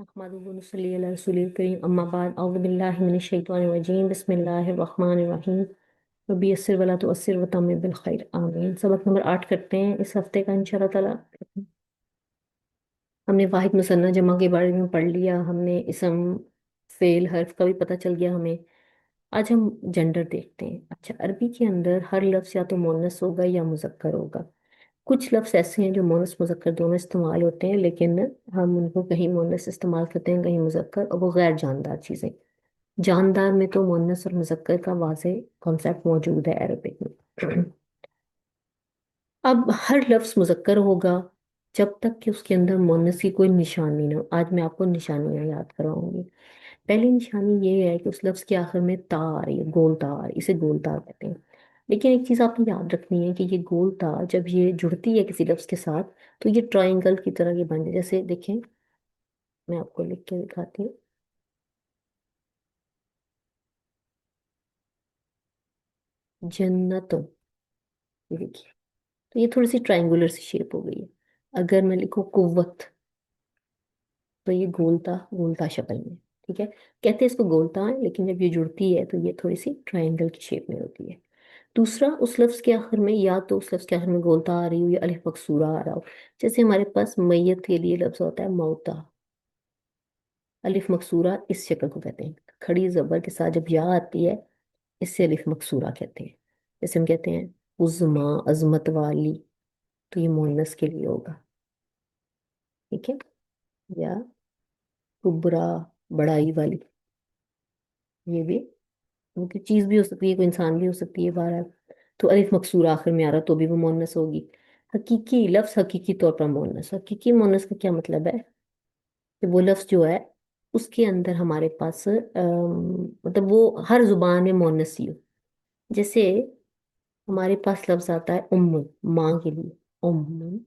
अहमदुहु व नसल्ली अला रसूलिल करीम अम्मा बाद औज़ु बिल्लाहि मिनश शैतानिर रजीम बिस्मिल्लाहिर रहमानिर रहीम रब्बी यस्सिर वला तुअस्सिर व तम्मिम बिल खैर आमीन। सबक नंबर 8 करते हैं इस हफ्ते का इंशाअल्लाह ताला। हमने वाहिद मुसन्ना जमा के बारे में पढ़ लिया, हमने इसम फेल हर्फ का भी पता चल गया हमें। आज हम जेंडर देखते हैं। अच्छा, अरबी के अंदर हर लफ्ज़ या तो मुअन्नस होगा या मुज़क्कर होगा। कुछ लफ्ज़ ऐसे हैं जो मुअन्नस मुज़क्कर दोनों इस्तेमाल होते हैं, लेकिन हम उनको कहीं मुअन्नस इस्तेमाल करते हैं कहीं मुज़क्कर, और वो गैर जानदार चीज़ें। जानदार में तो मुअन्नस और मुज़क्कर का वाज़े कॉन्सेप्ट मौजूद है अरबिक में। अब हर लफ्ज़ मुज़क्कर होगा जब तक कि उसके अंदर मुअन्नस की कोई निशानी ना हो। आज मैं आपको निशानियां याद करवाऊंगी। पहली निशानी ये है कि उस लफ्ज़ के आखिर में ता आ रही है, गोल ता आ रही है, इसे गोल ता कहते हैं। लेकिन एक चीज़ आपने याद रखनी है कि ये गोल ता जब ये जुड़ती है किसी लफ्ज़ के साथ तो ये ट्रायंगल की तरह की बन जाए। जैसे देखें, मैं आपको लिख के दिखाती हूँ। जन्नतों, ये देखिए, तो ये थोड़ी सी ट्रायंगुलर सी शेप हो गई है। अगर मैं लिखूँ कुव्वत, तो ये गोलता गोलता शक्ल में। ठीक है, कहते हैं इसको गोलता है, लेकिन जब ये जुड़ती है तो ये थोड़ी सी ट्रायंगल की शेप में होती है। दूसरा, उस लफ्ज के आखिर में या तो उस लफ्ज के आखिर में गोलता आ रही हो या अलिफ मकसूरा आ रहा हो। जैसे हमारे पास मैयत के लिए लफ्ज होता है मौता, अलिफ मकसूरा इस शक्ल को कहते हैं। खड़ी जबर के साथ जब या आती है, इससे अलिफ मकसूरा कहते हैं। जैसे हम कहते हैं उज़्मा, अजमत वाली, तो ये मुअन्नस के लिए होगा। ठीक है, या कुबरा, बड़ाई वाली, ये भी उनकी चीज भी हो सकती है, कोई इंसान भी हो सकती है बहरहाल। तो अलिफ मकसूर आखिर में आ रहा तो भी वो मुअन्नस होगी। हकीकी लफ्ज हकीकी तौर पर मुअन्नस। हकीकी मुअन्नस का क्या मतलब है कि वो लफ्ज जो है उसके अंदर हमारे पास मतलब वो हर जुबान में मुअन्नस ही हो। जैसे हमारे पास लफ्ज आता है उम्म, माँ के लिए उम्म।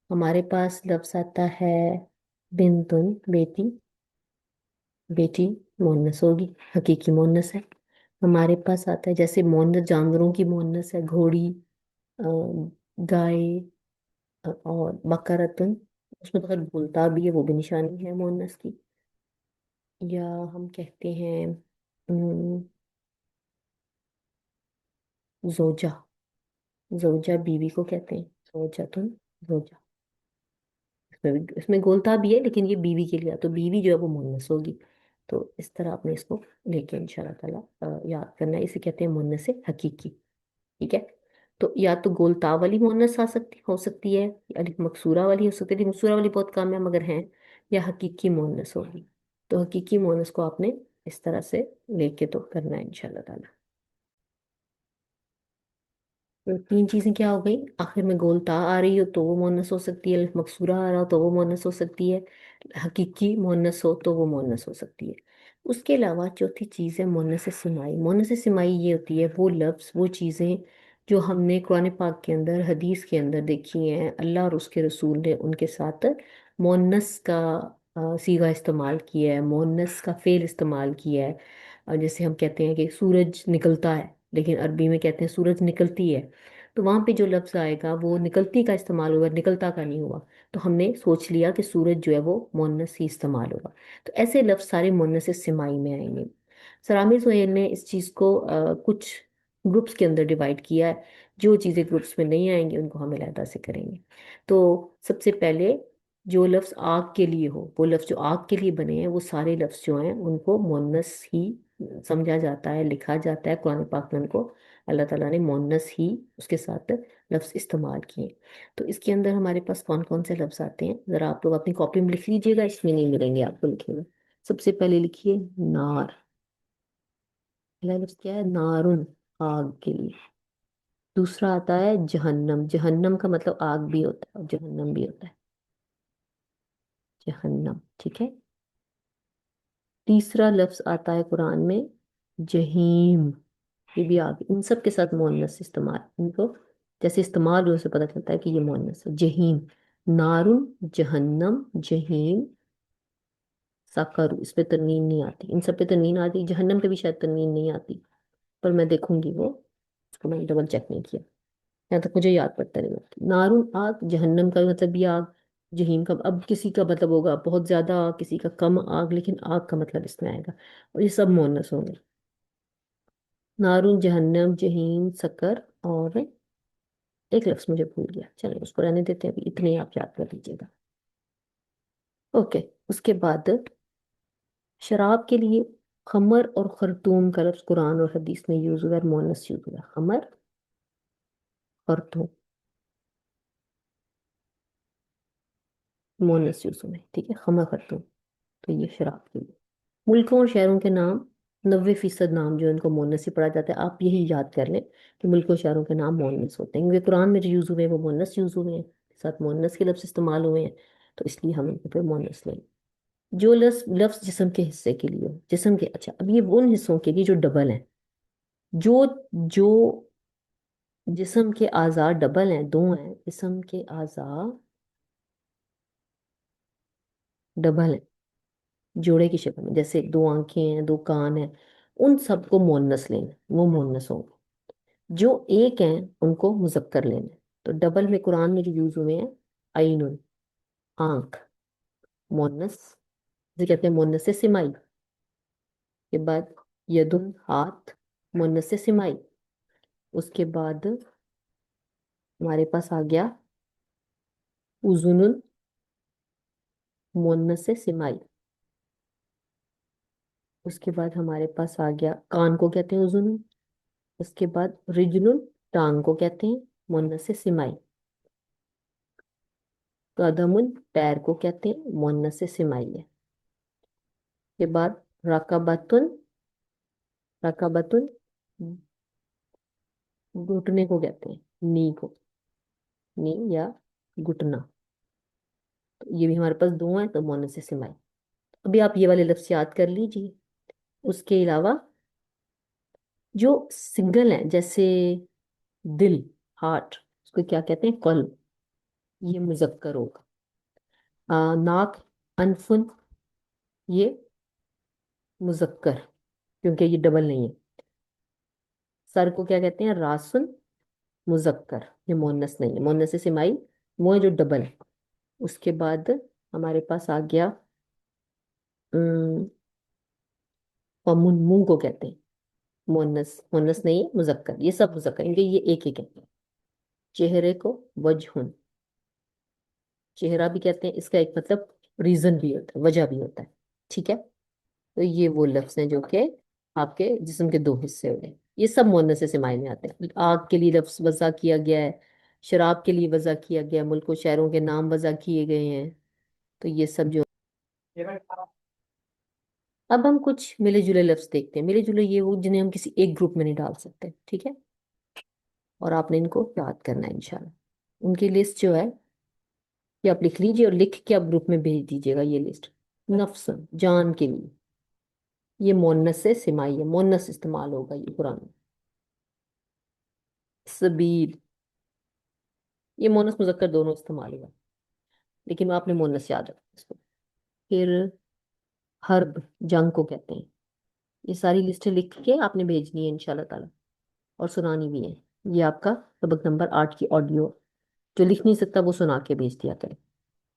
हमारे पास लफ्ज आता है बिन्तुन, बेटी, बेटी मुअन्नस होगी, हकीकी मुअन्नस है। हमारे पास आता है जैसे मुअन्नस जानवरों की मुअन्नस है घोड़ी, अ, गाय, और बकरतन। उसमें तो खैर बोलता भी है, वो भी निशानी है मुअन्नस की। या हम कहते हैं जोजा, जोजा बीवी को कहते हैं जोजातुन, जोजा। इसमें गोलता भी है, लेकिन ये बीवी के लिए, तो बीवी जो है वो मुअन्नस होगी। तो इस तरह आपने इसको लेके इंशाल्लाह ताला याद करना है। इसे कहते हैं मुअन्नस हकीकी। ठीक है, तो या तो गोलता वाली मुअन्नस आ सकती हो सकती है, या अलिफ मकसूरा वाली हो सकती है, मकसूरा वाली बहुत कम है मगर हैं, या हकीकी मुअन्नस होगी। तो हकीकी मुअन्नस को आपने इस तरह से लेके तो करना है इंशाल्लाह ताला। तो तीन चीजें क्या हो गई, आखिर में गोलता आ रही हो तो वो मुअन्नस हो सकती है, अलिफ मकसूरा आ रहा हो तो वो मुअन्नस हो सकती है, हकीकी मुअन्नस हो तो वो मुअन्नस हो सकती है। उसके अलावा चौथी चीज है मुअन्नस सिमाई। मुअन्नस सिमाई ये होती है वो लफ्ज, वो चीजें जो हमने कुरान पाक के अंदर, हदीस के अंदर देखी हैं, अल्लाह और उसके रसूल ने उनके साथ मुअन्नस का सीगा इस्तेमाल किया है, मुअन्नस का फेल इस्तेमाल किया है। जैसे हम कहते हैं कि सूरज निकलता है, लेकिन अरबी में कहते हैं सूरज निकलती है, तो वहां पे जो लफ्ज आएगा वो निकलती का इस्तेमाल होगा, निकलता का नहीं हुआ। तो हमने सोच लिया कि सूरज जो है वो मुअन्नस ही इस्तेमाल होगा। तो ऐसे लफ्ज सारे मुअन्नस सिमाई में आएंगे। सर आमिर सुहेल ने इस चीज को कुछ ग्रुप्स के अंदर डिवाइड किया है। जो चीजें ग्रुप्स में नहीं आएंगी उनको हम अलहदा से करेंगे। तो सबसे पहले, जो लफ्ज आग के लिए हो, वो लफ्ज जो आग के लिए बने हैं, वो सारे लफ्ज जो हैं उनको मुअन्नस ही समझा जाता है, लिखा जाता है। कुरान पाक में उनको अल्लाह ताला ने मुअन्नस ही उसके साथ लफ्ज इस्तेमाल किए। तो इसके अंदर हमारे पास कौन कौन से लफ्ज आते हैं, जरा आप लोग अपनी कॉपी में लिख लीजिएगा, इसमें नहीं मिलेंगे आपको लिखे हुए। सबसे पहले लिखिए नार। पहला लफ्ज क्या है, नारुन, आग के लिए। दूसरा आता है जहन्नम। जहन्नम का मतलब आग भी होता है और जहन्नम भी होता है, जहन्नम। ठीक है, तीसरा लफ्ज आता है कुरान में जहीम। ये भी आगे, इन सब के साथ मुअन्नस इस्तेमाल, इनको जैसे इस्तेमाल हो, उसे पता चलता है कि ये मुअन्नस है। जहीम, नारुन, जहन्नम, जहीम, सकरू। इस पे तनवीन नहीं आती, इन सब पे तनवीन आती, जहन्नम पे भी शायद तनवीन नहीं आती, पर मैं देखूंगी वो, उसको मैंने डबल चेक नहीं किया, यहाँ तक मुझे याद पड़ता नहीं। नारुन आग, जहन्नम का भी मतलब भी आग, जहीम का अब किसी का मतलब होगा बहुत ज्यादा, किसी का कम आग, लेकिन आग का मतलब इसमें आएगा। और ये सब मोनस होंगे। नारुन, जहन्नम, जहीम, सकर, और एक लफ्ज मुझे भूल गया, चलो उसको रहने देते हैं, अभी इतने आप याद कर लीजिएगा। ओके। उसके बाद शराब के लिए खमर और खरतूम का लफ्ज कुरान और हदीस में यूज हुआ है, मोनस यूज हुआ है, खमर, खरतूम, मोनस यूज हुए हैं, ठीक है, खमर खरतूम। तो ये शराब के लिए। मुल्कों और शहरों के नाम, 90% नाम जो है उनको मोनस ही पढ़ा जाता है। आप यही याद कर लें कि मुल्कों और शहरों के नाम मोनस होते हैं, क्योंकि कुरान में जो यूज हुए हैं वो मोनस यूज हुए हैं, साथ मोनस के लफ्ज इस्तेमाल हुए हैं, तो इसलिए हम इनको फिर मोनस लें। जो लफ्ज लफ्ज जिस्म के हिस्से के लिए हो, जिस्म के, अच्छा अब ये वो उन हिस्सों के लिए जो डबल हैं, जो जो जिस्म के आज़ा डबल हैं, दो हैं, जिस्म के आज़ा डबल हैं जोड़े की शक्ल में, जैसे दो आंखें हैं, दो कान हैं, उन सबको मोनस लेना, वो मोनस होंगे। जो एक हैं उनको मुजक्कर लेना है। तो डबल में कुरान में जो यूज हुए हैं, आइनुन, आंख, मोनस, जिसे कहते हैं मोनस से सिमाई। के बाद यदुन, हाथ, मोनस से सिमाई। उसके बाद हमारे पास आ गया उजुनुन, मोनस से सिमाई। उसके बाद हमारे पास आ गया कान को कहते हैं उजुनुन। उसके बाद रिजनुन, टांग को कहते हैं, मोनस से सिमाई। कदमुन, पैर को कहते हैं, मोनस से सिमाई है। के बाद रकाबतुन, रकाबतुन घुटने को कहते हैं, नी को, नी या घुटना। तो ये भी हमारे पास दो हैं, तो मोनस से सिमाई। अभी आप ये वाले लफ्ज याद कर लीजिए। उसके अलावा जो सिंगल हैं, जैसे दिल, हार्ट, उसको क्या कहते हैं, कल्ब, ये मुजक्कर होगा। नाक, अनफुन, ये मुजक्कर, क्योंकि ये डबल नहीं है। सर को क्या कहते हैं, रासुन, मुजक्कर, ये मोनस नहीं है, मोनस से सिमाई वो है जो डबल है। उसके बाद हमारे पास आ गया मुंह, मुंह को कहते हैं मोनस, मोनस नहीं है, मुजक्कर, ये सब मुजक्कर, इनके ये एक एक है। चेहरे को वजहुन, चेहरा भी कहते हैं, इसका एक मतलब रीजन भी होता है, वजह भी होता है, ठीक है। तो ये वो लफ्ज हैं जो कि आपके जिस्म के दो हिस्से हुए, ये सब मुअन्नस से सिमाई में आते हैं। आग के लिए लफ्ज वज़ा किया गया है, शराब के लिए वज़ा किया गया है, मुल्क और शहरों के नाम वज़ा किए गए हैं। तो ये सब जो, अब हम कुछ मिले जुले लफ्ज देखते हैं। मिले जुले ये वो जिन्हें हम किसी एक ग्रुप में नहीं डाल सकते, ठीक है, और आपने इनको याद करना है इंशाल्लाह। उनकी लिस्ट जो है ये आप लिख लीजिए, और लिख के आप ग्रुप में भेज दीजिएगा ये लिस्ट। नफ्स, जान के लिए, ये मोनस से सिमाई है, मोनस इस्तेमाल होगा ये कुरान में। सबील, ये मोनस मुजक्कर दोनों इस्तेमाल हुआ, लेकिन आपने मोनस याद रखना इसको। फिर हर्ब, जंग को कहते हैं। ये सारी लिस्टें लिख के आपने भेजनी है इंशाल्लाह ताला, और सुनानी भी है। ये आपका सबक नंबर 8 की ऑडियो, जो लिख नहीं सकता वो सुना के भेज दिया करें।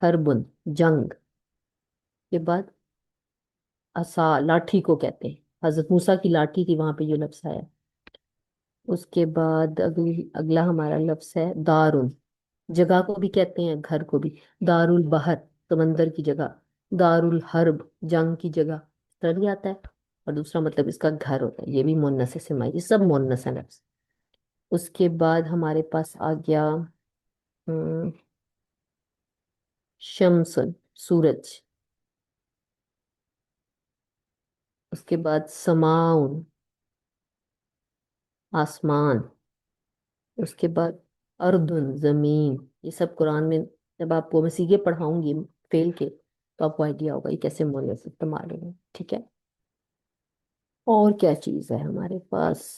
हर्बुन, जंग। के बाद असा, लाठी को कहते हैं, हजरत मूसा की लाठी थी, वहां पे जो लफ्ज आया। उसके बाद अगला हमारा लफ्ज है दारुन, जगह को भी कहते हैं, घर को भी। दारुल बहर, समंदर की जगह। दारुल हर्ब, जंग की जगह, इस तरह भी आता है। और दूसरा मतलब इसका घर होता है, ये भी मुन्नस से सिमाई, ये सब मुन्नस है लफ्ज। उसके बाद हमारे पास आ गया हम्म, शमसन, सूरज। उसके बाद समाउन, आसमान। उसके बाद अर्दुन, जमीन। ये सब कुरान में, जब आपको मैं सीधे पढ़ाऊंगी फेल के, तो आपको आइडिया होगा ये कैसे मुन्नस इस्तेमाल होगा, ठीक है। और क्या चीज़ है हमारे पास,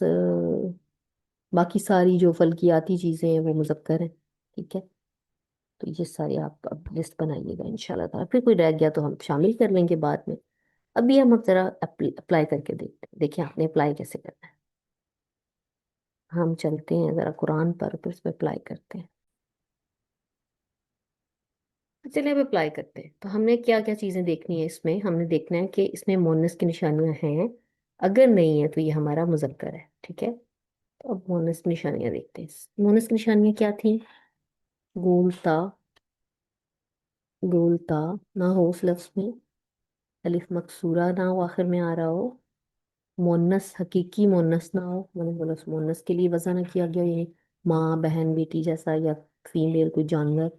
बाकी सारी जो फल्कियाती चीज़ें हैं वो मुज़क्कर हैं, ठीक है। तो ये सारी आप अब लिस्ट बनाइएगा इंशाल्लाह ताला, फिर कोई रह गया तो हम शामिल कर लेंगे बाद में। अभी हम अब जरा अप्लाई करके देखते हैं, देखिए आपने अप्लाई कैसे करना है। हम चलते हैं जरा कुरान पर, फिर उस पर अप्लाई करते हैं। चलिए अब अप्लाई करते हैं। तो हमने क्या क्या चीजें देखनी है इसमें, हमने देखना है कि इसमें मोनस की निशानियां हैं, अगर नहीं है तो ये हमारा मुजक्कर है, ठीक है। तो अब मोनस की निशानियां देखते हैं। मोनस की निशानियां क्या थी? गोलता, गोलता ना हो उस लफ्ज में, अलिफ मकसूरा ना हो आखिर में आ रहा हो, मोनस हकीकी मोनस ना हो, मतलब बोला मोनस के लिए वजह ना किया गया, ये माँ बहन बेटी जैसा, या फीमेल कोई जानवर।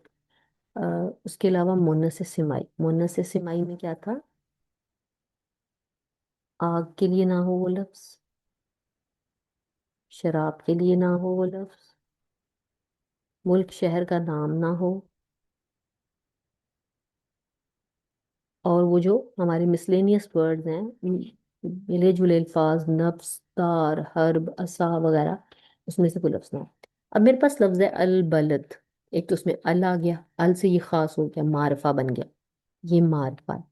उसके अलावा मोनस से सिमाई, मोनस से सिमाई में क्या था? आग के लिए ना हो वो लफ्ज, शराब के लिए ना हो वो लफ्ज, मुल्क शहर का नाम ना हो, और वो जो हमारे मिसलेनियस वर्ड्स हैं, मिले जुले अल्फाज, नफ्स, तार, हर्ब, असा वगैरह, उसमें से कोई लफ्ज ना हो। अब मेरे पास लफ्ज है अल बलद, एक तो उसमें अल आ गया, अल से ये खास हो गया, मारफा बन गया, ये मारफा है।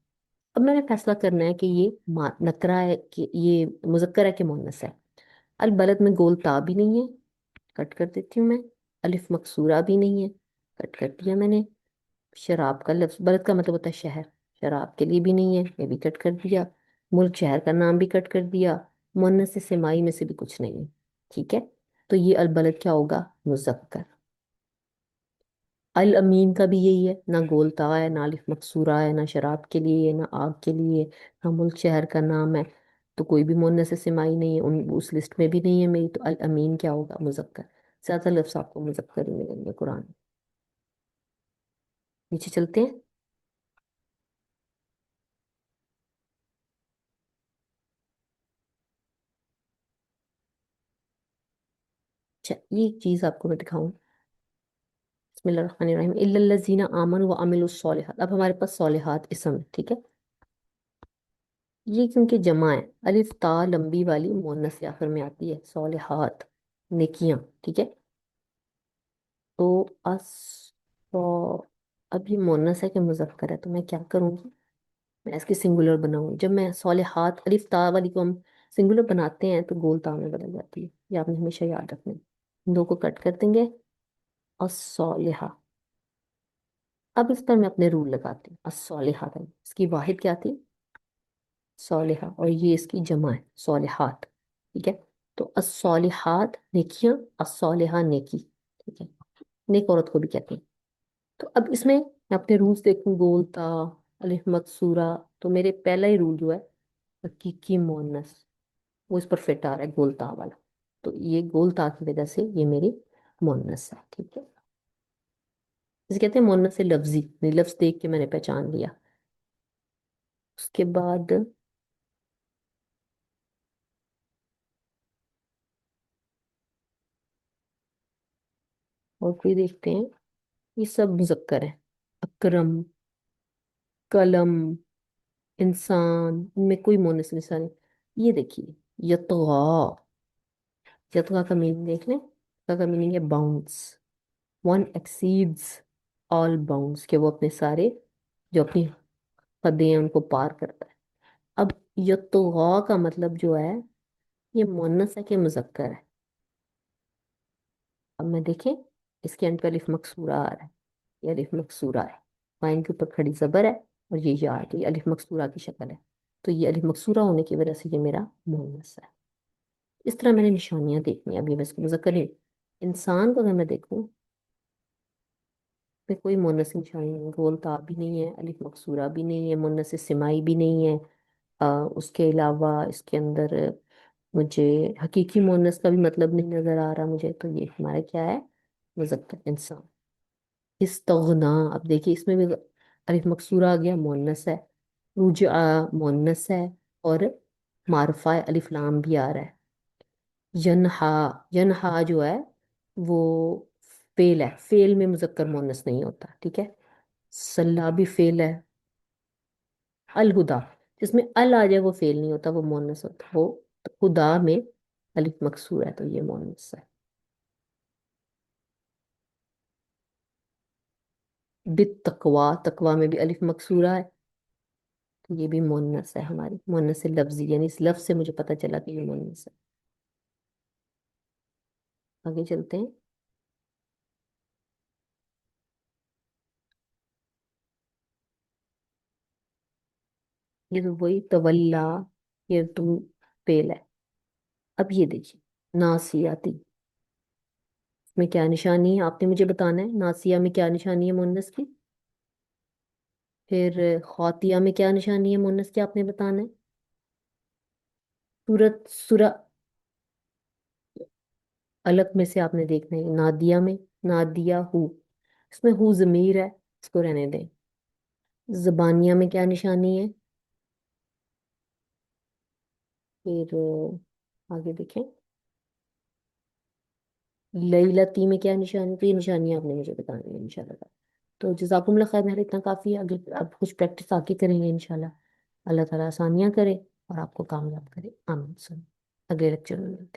अब मैंने फैसला करना है कि ये नकरा है कि ये मुजक्कर है कि मुअन्नस है। अल बलद में गोल ता भी नहीं है, कट कर देती हूँ मैं। अलिफ मकसूरा भी नहीं है, कट कर दिया मैंने। शराब का लफ्ज, बलद का मतलब होता है शहर, शराब के लिए भी नहीं है, ये भी कट कर दिया। मुल्क शहर का नाम भी कट कर दिया। मुन्नस से सिमाई में से भी कुछ नहीं है, ठीक है। तो ये अल बलद क्या होगा? मुजक्कर। अल अमीन का भी यही है, ना गोलता है, ना अलिफ मकसूरा है, ना शराब के लिए है, ना आग के लिए, ना मुल्क शहर का नाम है। तो कोई भी मुन्नस से सिमाई नहीं है, उस लिस्ट में भी नहीं है मेरी। तो अल अमीन क्या होगा? मुजक्कर। ज्यादा लफ्ज आपको मुजक्कर ही मिलेंगे कुरान में। नीचे चलते हैं। अच्छा, ये एक चीज आपको मैं दिखाऊं। बिस्मिल्लाहिर्रहमानिर्रहीम, इल्लल्लज़ीना आमनु व अमिलुस्सॉलिहात। अब हमारे पास सॉलिहात इसम है, ठीक है। ये क्योंकि जमा है, अलिफ ता लंबी वाली मुअन्नस के आखिर में आती है, सॉलिहात, नेकियां, ठीक है। तो अब ये मुअन्नस है कि मुजक्कर है, तो मैं क्या करूंगी? मैं इसकी सिंगुलर बनाऊंगी। जब मैं सॉलिहात अलिफ ता वाली को हम सिंगुलर बनाते हैं तो गोल ता में बदल जाती है, ये आपने हमेशा याद रखना है। इन दो को कट कर देंगे, और सॉलिहा। अब इस पर मैं अपने रूल लगाती हूँ। अस्सॉलिहा का इसकी वाहिद क्या थी? सॉलिहा, और ये इसकी जमा है सॉलिहात, ठीक है। तो अस्सॉलिहात नेकियां, अस्सॉलिहा नेकी, ठीक है। नेक औरत को भी कहते हैं। तो अब इसमें मैं अपने रूल्स देखूं, गोलता, अलिफ मकसूरा। तो मेरे पहला ही रूल जो है, हकीकी मोअन्नस, वो इस पर फिट आ रहा है, गोलता वाला। तो ये गोलता की वजह से ये मेरी मोअन्नस है, ठीक है। इसे कहते हैं मोअन्नस लफ्जी, लफ्ज देख के मैंने पहचान लिया। उसके बाद और कोई देखते हैं। ये सब मुजक्कर है। अकरम, कलम, इंसान, इनमें कोई मोनस निशा नहीं। ये देखिए, यतगा, यतगा का मीनिंग देख लें। यतगा का मीनिंग है bounce. One exceeds all bounds, के वो अपने सारे जो अपनी हदें हैं उनको पार करता है। अब यतगा का मतलब जो है, ये मोनस है कि मुजक्कर है? अब मैं देखें, इसके अंत पे अलिफ मकसूरा आ रहा है, ये अलिफ मकसूरा है। वाइन के ऊपर खड़ी जबर है, और ये या है, तो ये अलिफ मकसूरा की शक्ल है। तो ये अलिफ मकसूरा होने की वजह से ये मेरा मुअन्नस है। इस तरह मैंने निशानियां देखनी है। अभी मैं इसको मुज़क्कर नहीं, इंसान को अगर मैं देखूं, पे कोई मुअन्नस की निशानी नहीं है, गोल ता भी नहीं है, अलिफ मकसूरा भी नहीं है, मुअन्नस सिमाई भी नहीं है। उसके अलावा इसके अंदर मुझे हकीकी मुअन्नस का भी मतलब नहीं नजर आ रहा मुझे। तो ये हमारा क्या है? मुज़क्कर इंसान। इस्तगना, अब देखिए इसमें भी अलिफ मकसूरा आ गया, मुअन्नस है। रुजआ मुअन्नस है, और मारफा अलिफ लाम भी आ रहा है। यनहा, यनहा जो है वो फेल है, फेल में मुजक्कर मुअन्नस नहीं होता, ठीक है। सल्ला भी फेल है। अलहुदा, जिसमें अल आ जाए वो फेल नहीं होता, वो मुअन्नस होता वो। हुदा में अलिफ मकसूर है, तो ये मुअन्नस है। बित तकवा, तकवा में भी अलिफ मकसूरा है, तो ये भी मुअन्नस है हमारी, मुअन्नस लफ्जी, यानी इस लफ्ज से मुझे पता चला कि ये मुअन्नस है। आगे चलते हैं। یہ تو وہی تولا، یہ تم فیل ہے. اب یہ دیکھیے، ناسیاتی، اس میں کیا نشانی ہے آپ نے مجھے بتانا ہے. ناسیہ میں کیا نشانی ہے مونس کی؟ پھر خواتیہ میں کیا نشانی ہے مونس کی آپ نے بتانا ہے. سورت سورا الگ میں سے آپ نے دیکھنا ہے. نادیہ میں، نادیہ ہو، اس میں ہو ضمیر ہے، اس کو رہنے دیں. زبانیہ میں کیا نشانی ہے؟ پھر آگے دیکھیں، لیلتی میں کیا نشانی؟ تو یہ نشانیاں آپ نے مجھے بتانی ہے انشاءاللہ. تو جزاکم اللہ خیر، میرا اتنا کافی ہے. آگے اب کچھ پریکٹس آگے کریں گے انشاءاللہ. اللہ تعالیٰ آسانیاں کرے اور آپ کو کامیاب کرے. آمین. سن اگلے لیکچر میں ملتے ہیں.